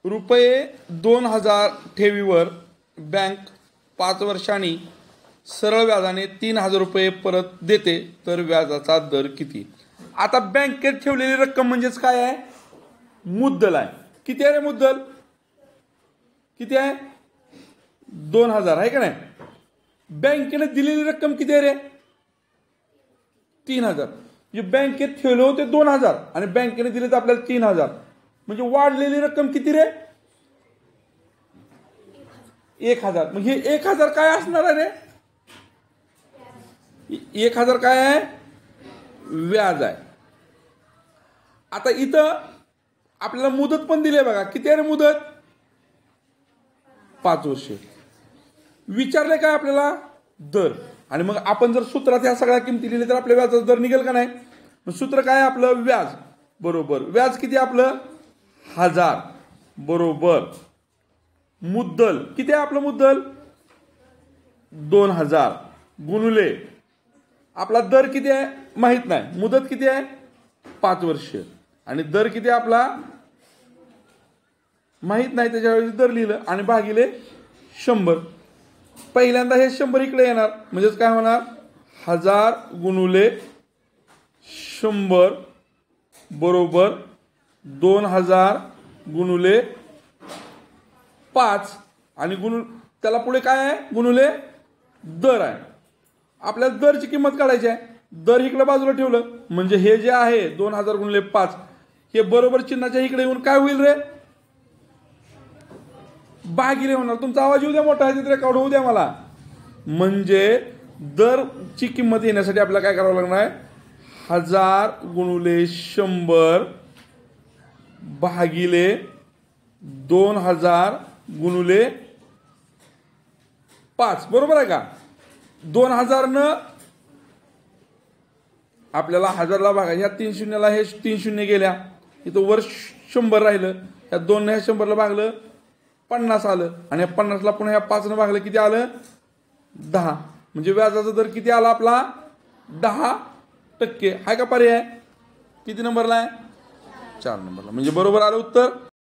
₹2000 ठेवीवर बँक 5 वर्षांनी सरळ व्याजाने ₹3000 परत देते तर व्याजाचा दर किती? आता बँकेत ठेवलेली रक्कम म्हणजेच काय आहे? मुद्दल आहे. किती आहे रे मुद्दल? किती आहे? 2000 आहे का नाही? बँकेने दिलेली रक्कम किती आहे रे? 3000. जे बँकेत ठेवले होते 2000 आणि बँकेने दिले तर आपल्याला 3000, म्हणजे वाढलेली रक्कम किती रे? 1000. मग हे 1000 काय असणार आहे रे? 1000 काय आहे? व्याज आहे. आता इथं आपल्याला मुदत पण दिली बघा. किती आहे रे मुदत? 5 वर्ष. विचारले काय आपल्याला? दर. आणि मग आपण जर सूत्रात ह्या सगळ्या किमती लिहिल्या तर आपल्या व्याजाचा दर निघेल का नाही? मग सूत्र काय आपलं? व्याज बरोबर व्याज किती आपलं? 1000 बरोबर मुद्दल किती आहे आपलं? मुद्दल 2000 गुणुले आपला दर किती आहे माहित नाही. मुदत किती आहे? 5 वर्ष. आणि दर किती आपला माहित नाही, त्याच्यावेळी दर लिहिलं आणि भागिले 100. पहिल्यांदा हे 100 इकडे येणार म्हणजेच काय होणार? 1000 गुणुले 100 बरोबर 2000 गुणुले 5 आणि त्याला पुढे काय आहे? गुणुले दर आहे. आपल्याला दरची किंमत काढायची आहे. दर इकडे बाजूला ठेवलं म्हणजे हे जे आहे 2000 गुणिले 5 हे बरोबर चिन्हाच्या इकडे येऊन काय होईल रे? भागिले होणार. तुमचा आवाज येऊ द्या मोठा आहे तिथे रेकॉर्ड होऊ द्या मला. म्हणजे दरची किंमत येण्यासाठी आपल्याला काय करावं लागणार आहे? 1000 गुणिले 100 भागिले 2000 गुणिले 5 बरोबर आहे का? 2000 न आपल्याला 1000 ला भागा. ह्या 3 शून्याला हे 3 शून्य गेल्या. इथं वर 100 राहिलं. ह्या 2 ने 100 ला भागलं 50 आलं. आणि 50 ला पुन्हा ह्या 5 ने भागलं किती आलं? 10. म्हणजे व्याजाचा दर किती आला आपला? 10%. हाय का पर्याय? किती नंबरला आहे? 4 नंबरला. म्हणजे बरोबर आलं उत्तर.